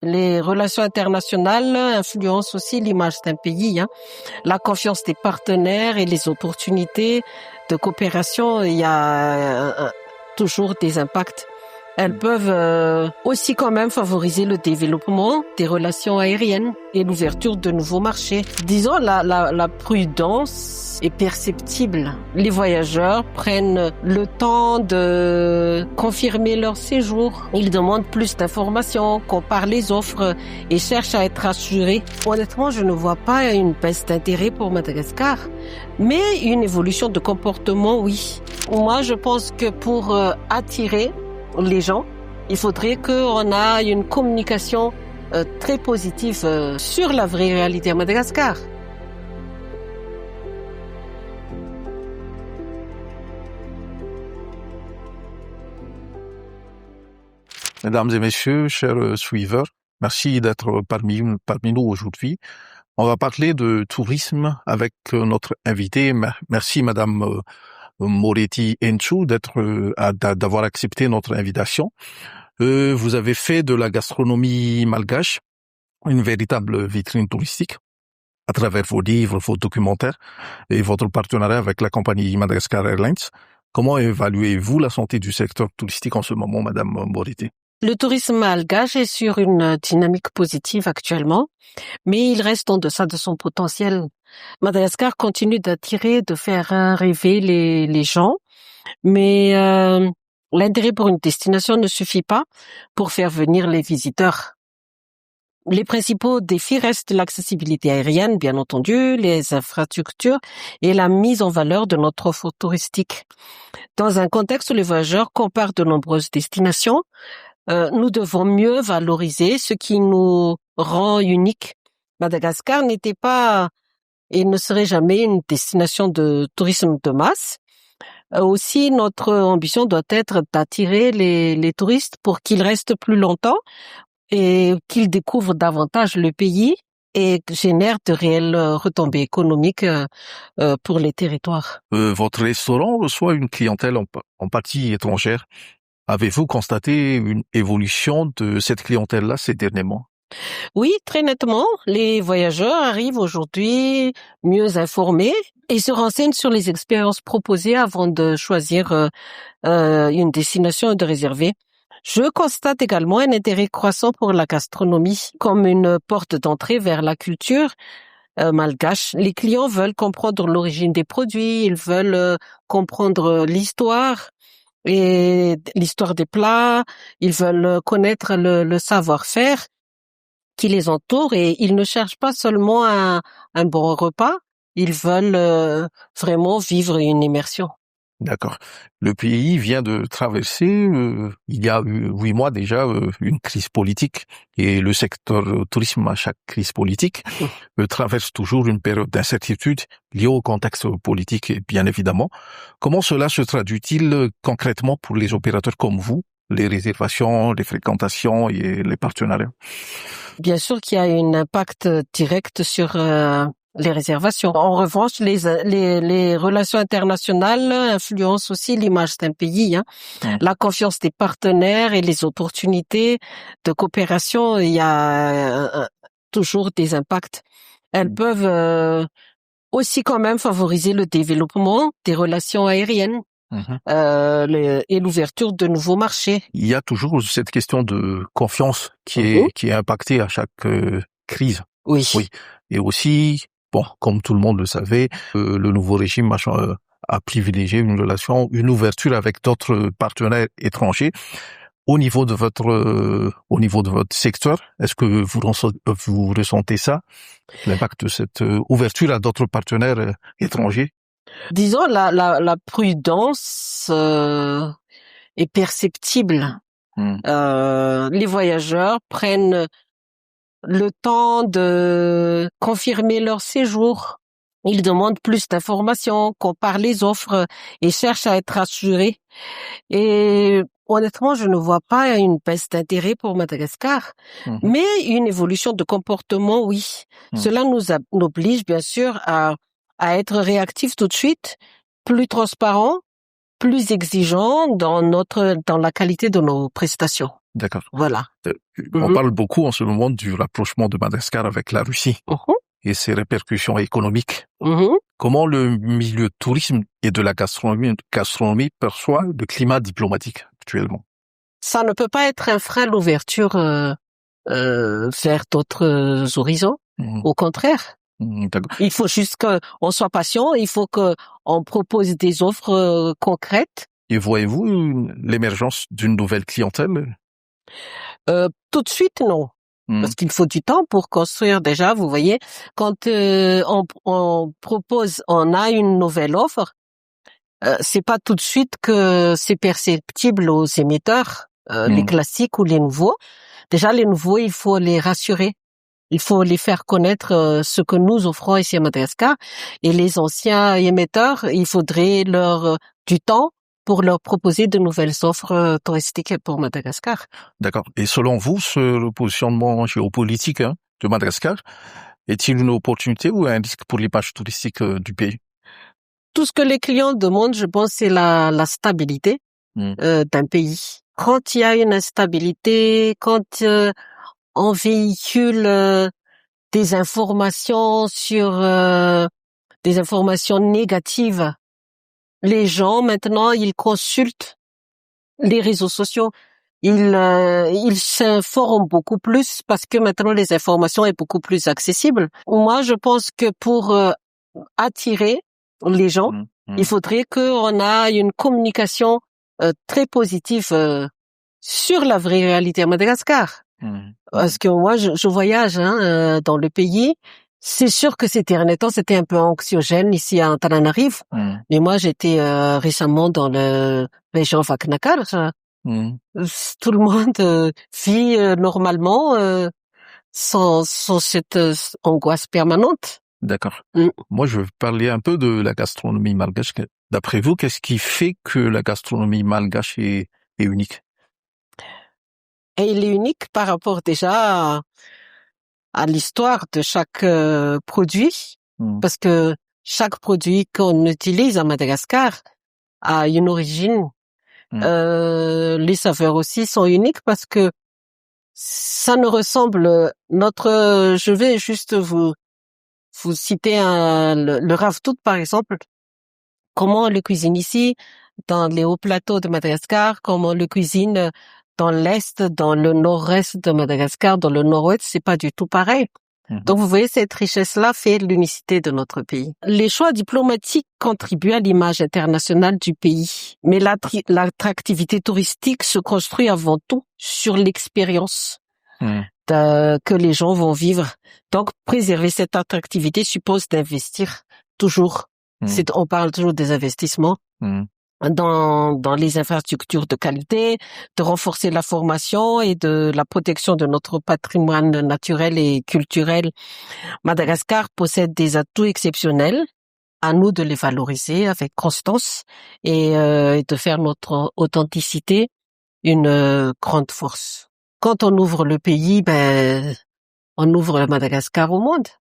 Les relations internationales influencent aussi l'image d'un pays. La confiance des partenaires et les opportunités de coopération, il y a toujours des impacts. Elles peuvent aussi quand même favoriser le développement des relations aériennes et l'ouverture de nouveaux marchés. Disons, la prudence est perceptible. Les voyageurs prennent le temps de confirmer leur séjour. Ils demandent plus d'informations, comparent les offres et cherchent à être assurés. Honnêtement, je ne vois pas une baisse d'intérêt pour Madagascar, mais une évolution de comportement, oui. Moi, je pense que pour attirer les gens, il faudrait qu'on ait une communication très positive sur la vraie réalité à Madagascar. Mesdames et messieurs, chers suiveurs, merci d'être parmi nous aujourd'hui. On va parler de tourisme avec notre invité. Merci Madame Moretti Enchou d'avoir accepté notre invitation. Vous avez fait de la gastronomie malgache une véritable vitrine touristique à travers vos livres, vos documentaires et votre partenariat avec la compagnie Madagascar Airlines. Comment évaluez-vous la santé du secteur touristique en ce moment, Madame Moretti? Le tourisme malgache est sur une dynamique positive actuellement, mais il reste en deçà de son potentiel. Madagascar continue d'attirer, de faire rêver les gens, mais l'intérêt pour une destination ne suffit pas pour faire venir les visiteurs. Les principaux défis restent l'accessibilité aérienne, bien entendu, les infrastructures et la mise en valeur de notre offre touristique. Dans un contexte où les voyageurs comparent de nombreuses destinations, nous devons mieux valoriser ce qui nous rend uniques. Madagascar n'était pas et ne serait jamais une destination de tourisme de masse. Aussi, notre ambition doit être d'attirer les touristes pour qu'ils restent plus longtemps et qu'ils découvrent davantage le pays et génèrent de réelles retombées économiques pour les territoires. Votre restaurant reçoit une clientèle en partie étrangère. Avez-vous constaté une évolution de cette clientèle-là ces derniers mois? Oui, très nettement. Les voyageurs arrivent aujourd'hui mieux informés et se renseignent sur les expériences proposées avant de choisir une destination et de réserver. Je constate également un intérêt croissant pour la gastronomie comme une porte d'entrée vers la culture malgache. Les clients veulent comprendre l'origine des produits, ils veulent comprendre l'histoire et l'histoire des plats, ils veulent connaître le savoir-faire qui les entoure et ils ne cherchent pas seulement un bon repas, ils veulent vraiment vivre une immersion. D'accord. Le pays vient de traverser, il y a 8 mois déjà, une crise politique et le secteur tourisme à chaque crise politique traverse toujours une période d'incertitude liée au contexte politique, bien évidemment. Comment cela se traduit-il concrètement pour les opérateurs comme vous, les réservations, les fréquentations et les partenariats? Bien sûr qu'il y a un impact direct sur les réservations. En revanche, les relations internationales influencent aussi l'image d'un pays. La confiance des partenaires et les opportunités de coopération, il y a toujours des impacts. Elles peuvent aussi quand même favoriser le développement des relations aériennes. Et l'ouverture de nouveaux marchés. Il y a toujours cette question de confiance qui est impactée à chaque crise. Oui. Et aussi, bon, comme tout le monde le savait, le nouveau régime a privilégié une ouverture avec d'autres partenaires étrangers. Au niveau de votre secteur, est-ce que vous ressentez ça, l'impact de cette ouverture à d'autres partenaires étrangers? Disons, la prudence est perceptible. Les voyageurs prennent le temps de confirmer leur séjour. Ils demandent plus d'informations, comparent les offres et cherchent à être assurés. Et honnêtement, je ne vois pas une baisse d'intérêt pour Madagascar, mais une évolution de comportement, oui. Cela nous oblige bien sûr à être réactifs tout de suite, plus transparents, plus exigeants dans la qualité de nos prestations. D'accord. Voilà. On parle beaucoup en ce moment du rapprochement de Madagascar avec la Russie et ses répercussions économiques. Comment le milieu du tourisme et de la gastronomie perçoit le climat diplomatique actuellement? Ça ne peut pas être un frein à l'ouverture vers d'autres horizons. Au contraire. D'accord. Il faut juste qu'on soit patient, il faut qu'on propose des offres concrètes. Et voyez-vous l'émergence d'une nouvelle clientèle? Tout de suite, non. Parce qu'il faut du temps pour construire déjà, vous voyez, quand on propose, on a une nouvelle offre, c'est pas tout de suite que c'est perceptible aux émetteurs, les classiques ou les nouveaux. Déjà, les nouveaux, il faut les rassurer. Il faut les faire connaître ce que nous offrons ici à Madagascar. Et les anciens émetteurs, il faudrait leur du temps pour leur proposer de nouvelles offres touristiques pour Madagascar. D'accord. Et selon vous, ce repositionnement géopolitique de Madagascar est-il une opportunité ou un risque pour l'image touristique du pays? Tout ce que les clients demandent, je pense, c'est la stabilité d'un pays. Quand il y a une instabilité, quand on véhicule des informations des informations négatives, les gens maintenant ils consultent les réseaux sociaux, ils s'informent beaucoup plus parce que maintenant les informations est beaucoup plus accessibles. Moi, je pense que pour attirer les gens, il faudrait qu'on ait une communication très positive sur la vraie réalité à Madagascar. Parce que moi, je voyage dans le pays. C'est sûr que ces derniers temps, c'était un peu anxiogène ici à Antananarivo. Mais moi, j'étais récemment dans la région Vaknakar. Tout le monde vit normalement sans cette angoisse permanente. D'accord. Moi, je veux parler un peu de la gastronomie malgache. D'après vous, qu'est-ce qui fait que la gastronomie malgache est unique? Et il est unique par rapport déjà à l'histoire de chaque produit, parce que chaque produit qu'on utilise à Madagascar a une origine. Les saveurs aussi sont uniques parce que ça ne ressemble je vais juste vous citer le ravitoot par exemple. Comment on le cuisine ici dans les hauts plateaux de Madagascar, comment on le cuisine dans l'est, dans le nord-est de Madagascar, dans le nord-ouest, c'est pas du tout pareil. Donc vous voyez, cette richesse-là fait l'unicité de notre pays. Les choix diplomatiques contribuent à l'image internationale du pays, mais l'attractivité touristique se construit avant tout sur l'expérience que les gens vont vivre. Donc préserver cette attractivité suppose d'investir toujours. On parle toujours des investissements. Dans les infrastructures de qualité, de renforcer la formation et de la protection de notre patrimoine naturel et culturel. Madagascar possède des atouts exceptionnels. À nous de les valoriser avec constance et de faire notre authenticité une grande force. Quand on ouvre le pays, on ouvre le Madagascar au monde.